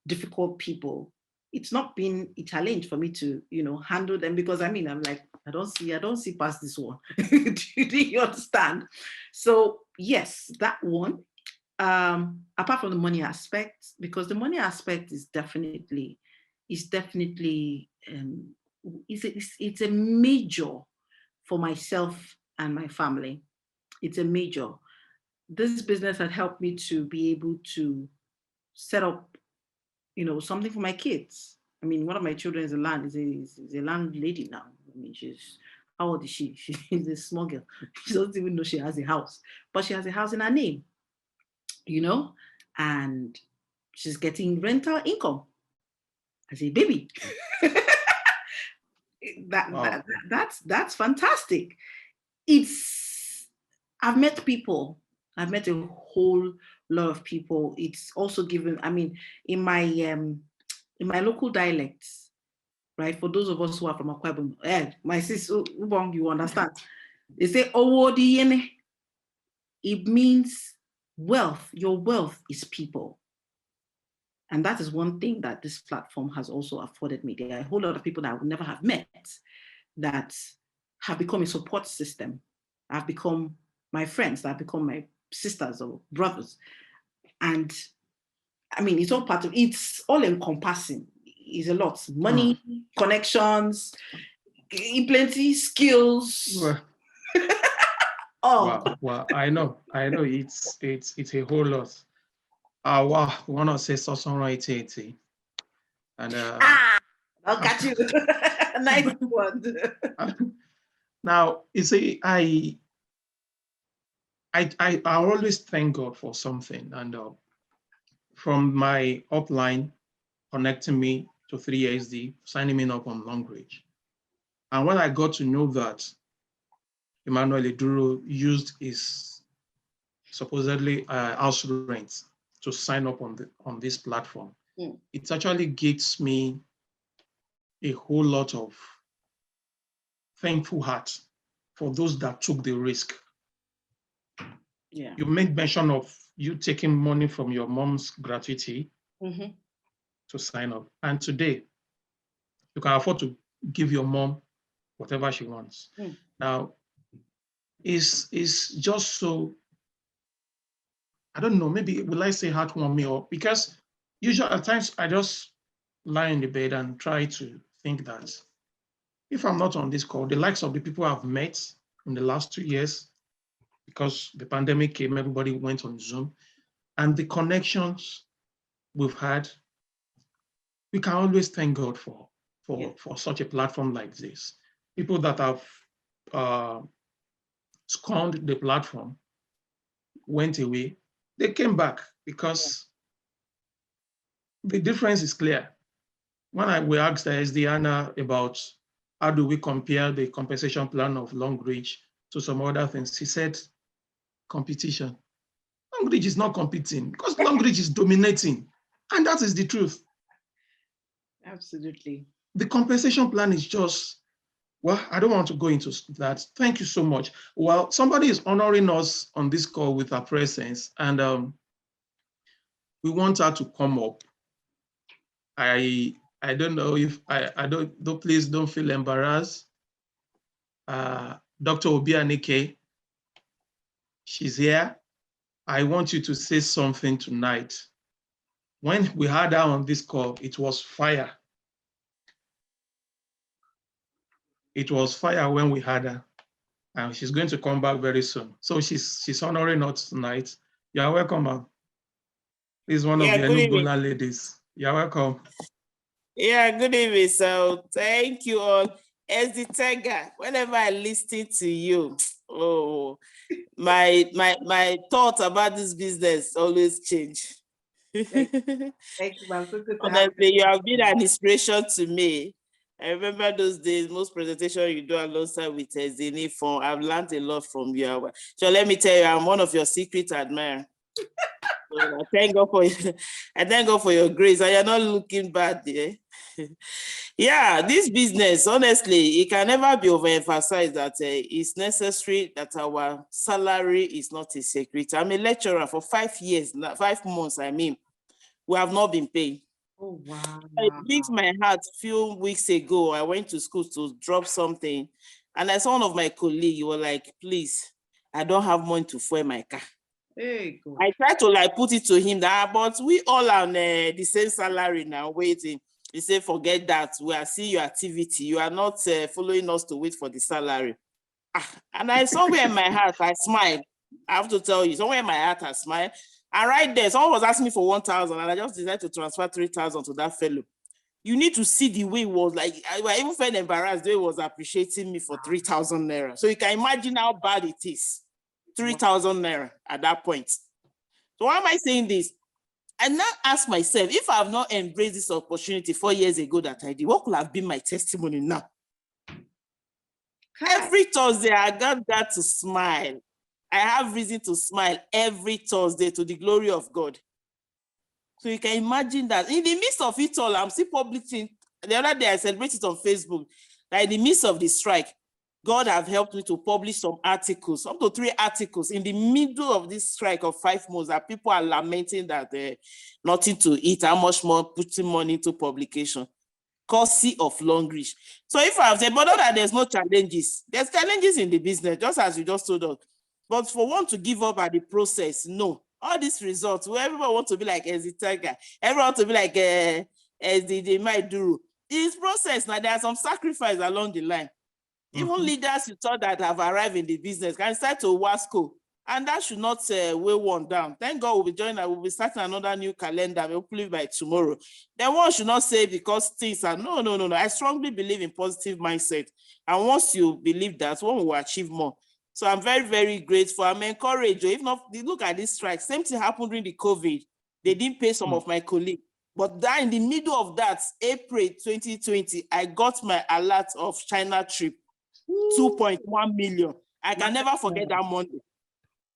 difficult people, it's not been a challenge for me to, handle them, because I'm like, I don't see past this one. Do you understand? So yes, that one. Apart from the money aspect, because the money aspect is definitely it's a major for myself and my family. It's a major. This business had helped me to be able to set up, something for my kids. One of my children is a landlady now. She's, how old is she? She's a small girl. She doesn't even know she has a house, but she has a house in her name, and she's getting rental income as a baby. That's fantastic. I've met people. I've met a whole lot of people. It's also given, in my local dialects, right? For those of us who are from Akwa Ibom, my sister, you understand? They say "Owodiyene." It means wealth. Your wealth is people. And that is one thing that this platform has also afforded me. There are a whole lot of people that I would never have met that have become a support system, have become my friends, that have become my sisters or brothers. And it's all it's all encompassing. It's a lot. Money, connections, plenty, skills. Well, Wow, I know. It's a whole lot. Wow, we want to say something right, and I'll catch you. Nice one. Now, you see, I always thank God for something, and from my upline connecting me to 3SD, signing me up on Longrich, and when I got to know that Emmanuel Eduro used his supposedly house rent to sign up on this platform, it actually gives me a whole lot of thankful heart for those that took the risk. Yeah. You made mention of you taking money from your mom's gratuity to sign up. And today, you can afford to give your mom whatever she wants. Now, it's just so, I don't know, maybe will I say heartwarming, or because usually at times I just lie in the bed and try to think that if I'm not on this call, the likes of the people I've met in the last 2 years, because the pandemic came, everybody went on Zoom, and the connections we've had, we can always thank God for such a platform like this. People that have scorned the platform, went away, they came back because the difference is clear. When we asked SDANA about how do we compare the compensation plan of Longrich to some other things. He said, competition. Longrich is not competing because Longrich is dominating. And that is the truth. Absolutely. The compensation plan is just, well, I don't want to go into that. Thank you so much. Well, somebody is honoring us on this call with her presence, and we want her to come up. I don't know if I don't, please don't feel embarrassed. Dr. Obianike, she's here. I want you to say something tonight. When we had her on this call, it was fire. It was fire when we had her, and she's going to come back very soon. So she's honoring us tonight. You're welcome, ma'am. She's one of the Enugola ladies. You're welcome. Yeah, good evening. So thank you all. As the Tega, whenever I listen to you, oh, my thoughts about this business always change. Thank you, ma'am. So good to have Honestly, you have been an inspiration to me. I remember those days, most presentations you do alongside with Zini Fon. I've learned a lot from you. So let me tell you, I'm one of your secret admirers. So I thank God for your grace. And you're not looking bad there. Yeah, this business, honestly, it can never be overemphasized that it's necessary that our salary is not a secret. I'm a lecturer for 5 years, 5 months, I mean. We have not been paid. Oh, wow. It breaks my heart. A few weeks ago, I went to school to drop something, and I saw one of my colleagues. You were like, please, I don't have money to fuel my car. Hey, God. I tried to like put it to him that, but we all are on the same salary now, waiting. He said, forget that. We are seeing your activity. You are not following us to wait for the salary. And I somewhere in my heart, I smiled. I have to tell you, somewhere in my heart, I smiled. And right there, someone was asking me for 1,000, and I just decided to transfer 3,000 to that fellow. You need to see the way it was like, I even felt embarrassed. They was appreciating me for 3,000 naira. So you can imagine how bad it is. 3,000 naira at that point. So why am I saying this? I now ask myself, if I have not embraced this opportunity 4 years ago that I did, what could have been my testimony now? Every Thursday, I got that to smile. I have reason to smile every Thursday to the glory of God. So you can imagine that in the midst of it all, I'm still publishing. The other day I celebrated on Facebook that in the midst of the strike, God have helped me to publish some articles, up to 3 articles in the middle of this strike of 5 months that people are lamenting that nothing to eat, how much more putting money into publication. Courtesy of Longrich. So if I have said, but not that there's no challenges, there's challenges in the business, just as you just told us. But for one to give up at the process, no. All these results, where everyone wants to be like Oghenetega, everyone wants to be like they might do. This process, now there are some sacrifice along the line. Even leaders you thought that have arrived in the business can start to wasco, and that should not weigh one down. Thank God we'll be joining. We'll be starting another new calendar, hopefully by tomorrow. Then one should not say because things are no. I strongly believe in positive mindset, and once you believe that, one will achieve more. So I'm very, very grateful. I'm encouraged. If not, look at this strike. Same thing happened during the COVID. They didn't pay some of my colleagues. But then in the middle of that, April 2020, I got my alert of China trip, 2.1 million. I can never forget that Monday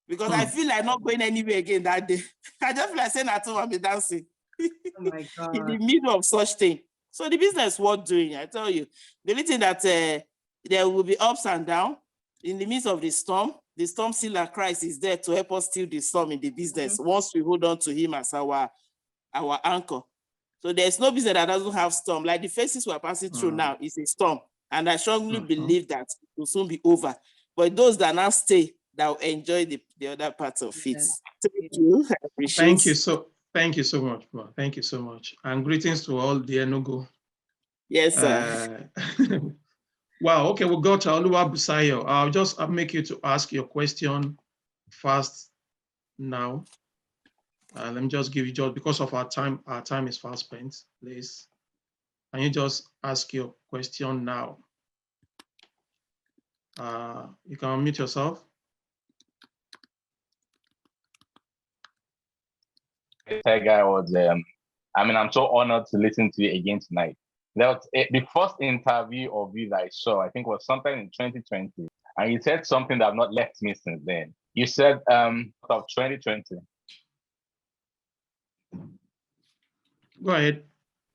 because I feel like not going anywhere again that day. I just feel like saying at home, I'll be dancing. Oh my God. In the middle of such thing. So the business worth doing, I tell you. The only thing that there will be ups and downs. In the midst of the storm stiller Christ is there to help us steal the storm in the business once we hold on to him as our anchor. So there's no business that doesn't have storm. Like the phases we're passing through now is a storm. And I strongly believe that it will soon be over. But those that now stay, that will enjoy the other parts of it. Thank you. I appreciate Thank you so much, Ma. Thank you so much. And greetings to all the Enugu. Yes, sir. Wow, okay, we'll go to Oluwa Busayo. I'll make you to ask your question fast now. Let me just give you, just because of our time is fast spent, please. Can you just ask your question now? You can unmute yourself. That guy was, I'm so honored to listen to you again tonight. That was the first interview of you that I saw, I think was sometime in 2020. and you said something that have not left me since then. You said of 2020. Go ahead.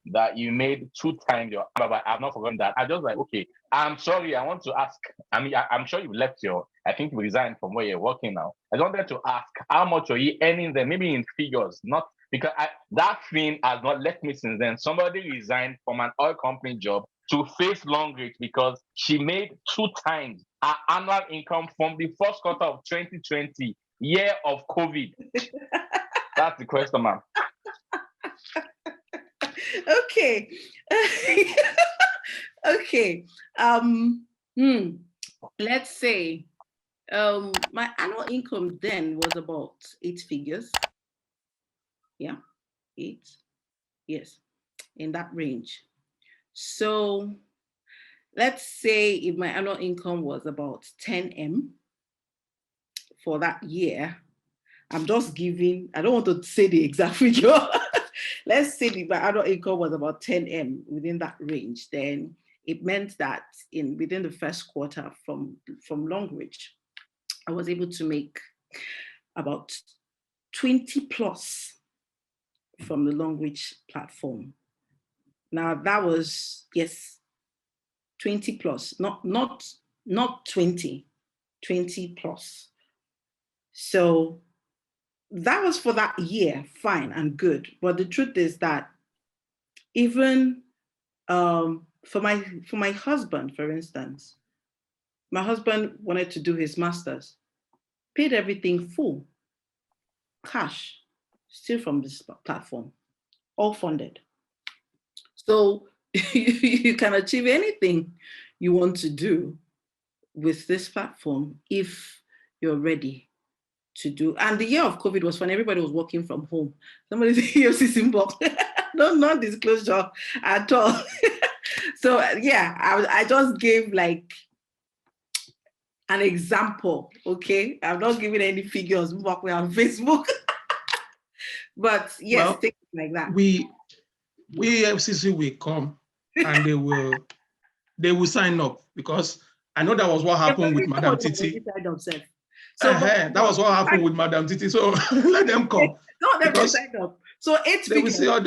That you made 2 times your, but I've not forgotten that. I just like, okay, I'm sorry, I want to ask. I mean, I'm sure you left I think you resigned from where you're working now. I wanted to ask, how much are you earning there? Maybe in figures, not because that thing has not left me since then. Somebody resigned from an oil company job to face Longrich because she made 2 times her annual income from the first quarter of 2020, year of COVID. That's the question, ma'am. Okay. Okay. Let's say my annual income then was about 8 figures. Yeah, 8. Yes, in that range. So let's say if my annual income was about 10M for that year, I'm just giving, I don't want to say the exact figure. Let's say my annual income was about 10M within that range. Then it meant that within the first quarter from Longrich, I was able to make about 20 plus from the Longrich platform. Now that was, yes, 20 plus, not 20 plus. So that was for that year, fine and good. But the truth is that even for my husband, for instance, my husband wanted to do his master's, paid everything full, cash, still from this platform, all funded. So you can achieve anything you want to do with this platform if you're ready to do. And the year of COVID was fun. Everybody was working from home. Somebody said EFCC inbox. No non-disclosure at all. So yeah, I just gave like an example. Okay, I'm not giving any figures. We're on Facebook. But yes, Well, things like that. We EFCC will come and they will sign up, because I know that was what happened with Madam Titi. So that was what happened with Madam Titi. So let them come. No, they will because sign up. So 8 they will figures. see all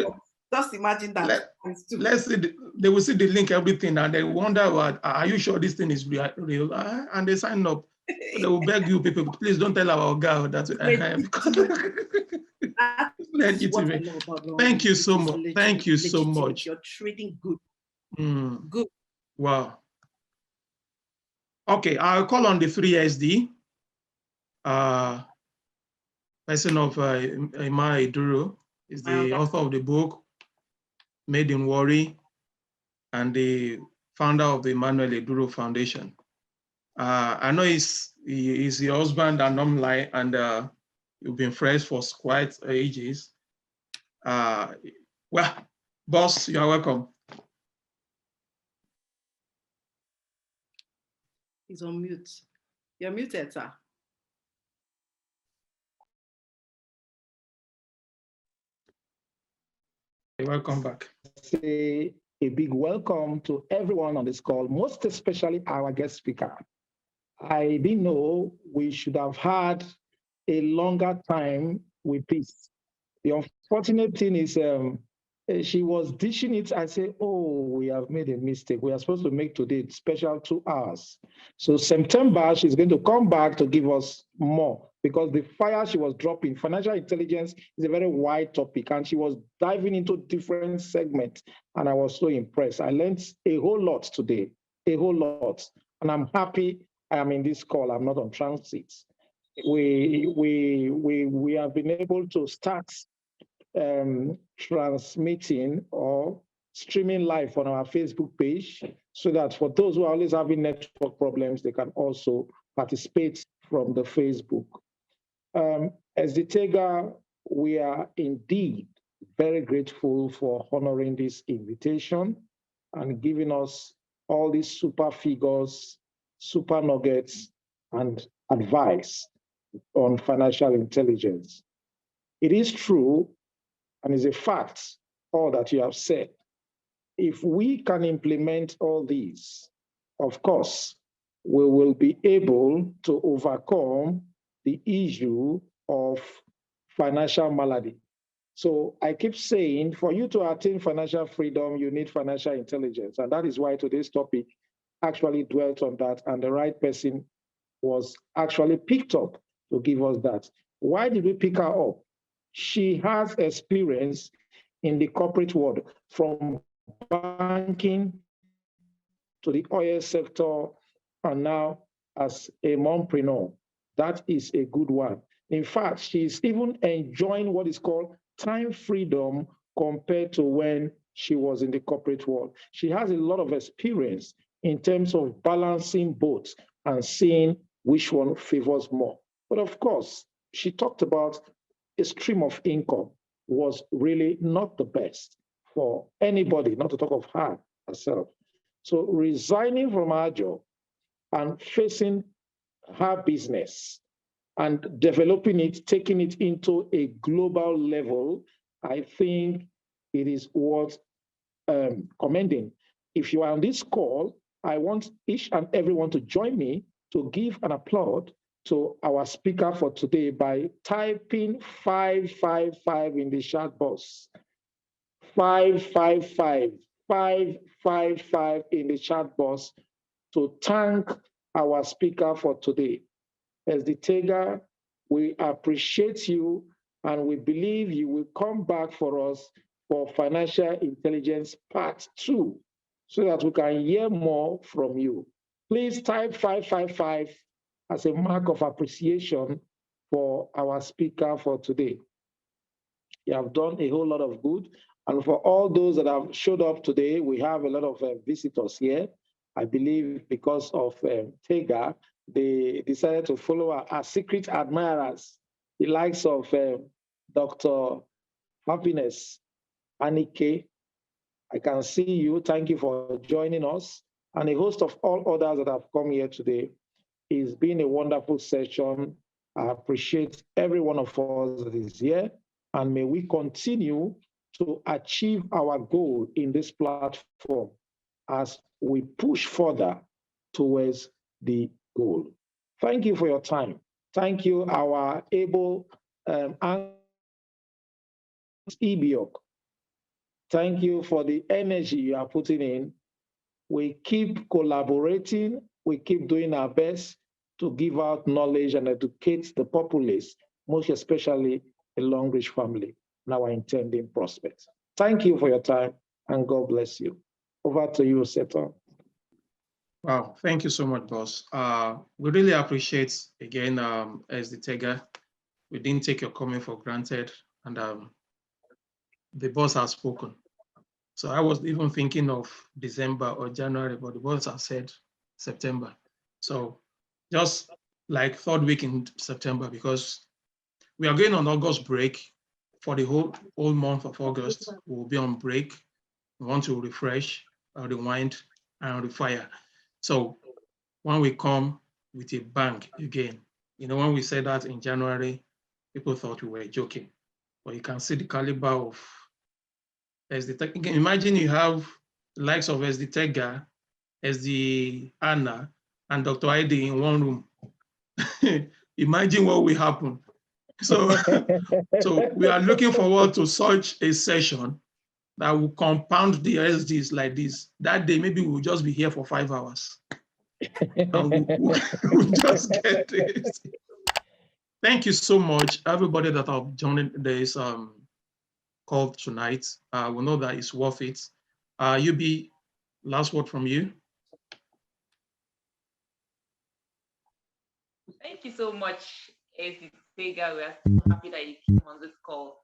Just imagine that. Let's see. They will see the link, everything, and they wonder, what are you sure this thing is real? And they sign up. So they will beg you people, please don't tell our girl that. Legitimate. Thank you so much. Thank you so much. You're trading good. Good. Wow. Okay, I'll call on the 3SD. Person of Emma Iduro is the author of the book Made in Worry and the founder of the Emmanuel Iduro Foundation. I know he's your husband and I'm like, and you've been friends for quite ages. Well, boss, you are welcome. He's on mute. You're muted, sir. Welcome back. Say a big welcome to everyone on this call, most especially our guest speaker. I didn't know we should have had a longer time with this. The unfortunate thing is she was dishing it. I say, oh, we have made a mistake. We are supposed to make today special 2 hours. So September, she's going to come back to give us more, because the fire she was dropping, financial intelligence is a very wide topic, and she was diving into different segments, and I was so impressed. I learned a whole lot today, a whole lot, and I'm happy I am in this call. I'm not on transit. We have been able to start transmitting or streaming live on our Facebook page, so that for those who are always having network problems, they can also participate from the Facebook. As the Tega, we are indeed very grateful for honoring this invitation and giving us all these super figures, super nuggets, and advice on financial intelligence. It is true, and is a fact, all that you have said. If we can implement all these, of course, we will be able to overcome the issue of financial malady. So I keep saying, for you to attain financial freedom, you need financial intelligence. And that is why today's topic actually dwelt on that. And the right person was actually picked up to give us that. Why did we pick her up? She has experience in the corporate world, from banking to the oil sector, and now as a mompreneur. That is a good one. In fact, she's even enjoying what is called time freedom compared to when she was in the corporate world. She has a lot of experience in terms of balancing both and seeing which one favors more. But of course, she talked about a stream of income was really not the best for anybody, not to talk of her herself. So resigning from her job and facing her business and developing it, taking it into a global level, I think it is worth commending. If you are on this call, I want each and everyone to join me to give an applaud to our speaker for today by typing 555 in the chat box. 555, 555 in the chat box to thank our speaker for today. Oghenetega, we appreciate you and we believe you will come back for us for Financial Intelligence Part 2 so that we can hear more from you. Please type 555 as a mark of appreciation for our speaker for today. You have done a whole lot of good. And for all those that have showed up today, we have a lot of visitors here. I believe because of Tega, they decided to follow our secret admirers, the likes of Dr. Happiness, Anike. I can see you. Thank you for joining us. And a host of all others that have come here today. It's been a wonderful session. I appreciate every one of us that is here. And may we continue to achieve our goal in this platform as we push further towards the goal. Thank you for your time. Thank you, our able Ibiok. Thank you for the energy you are putting in. We keep collaborating. We keep doing our best to give out knowledge and educate the populace, most especially the Longrich family and our intending prospects. Thank you for your time and God bless you. Over to you, Seton. Wow, thank you so much, boss. We really appreciate, again, Oghenetega. We didn't take your comment for granted, and the boss has spoken. So I was even thinking of December or January, but the boss has said September. So just like third week in September, because we are going on August break. For the whole month of August, we'll be on break. We want to refresh, rewind, and refire. So when we come with a bang again, you know, when we said that in January, people thought we were joking. But you can see the caliber of Oghenetega. You can imagine you have the likes of Oghenetega, Anna, and Dr. Aide in one room. Imagine what will happen. So, so we are looking forward to such a session that will compound the SDs like this. That day, maybe we'll just be here for 5 hours. And we'll just get this. Thank you so much, everybody that have joined this call tonight. We know that it's worth it. UB, last word from you. Thank you so much, Oghenetega. We are so happy that you came on this call.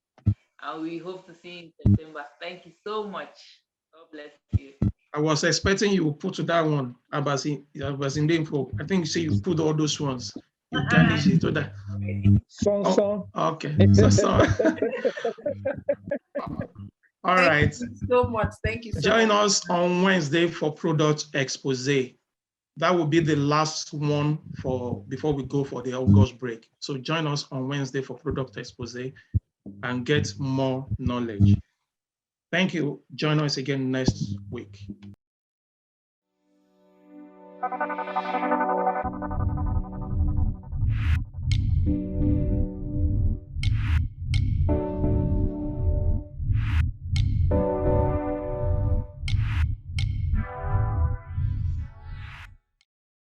And we hope to see you in September. Thank you so much. God bless you. I was expecting you would put that one, Bassey in the info. I think you say you put all those ones. You garnish it to that. So. Okay. So. All right. Thank you so much. Thank you so Join much. us on Wednesday for product expose. That will be the last one before we go for the August break. So join us on Wednesday for product expose and get more knowledge. Thank you. Join us again next week.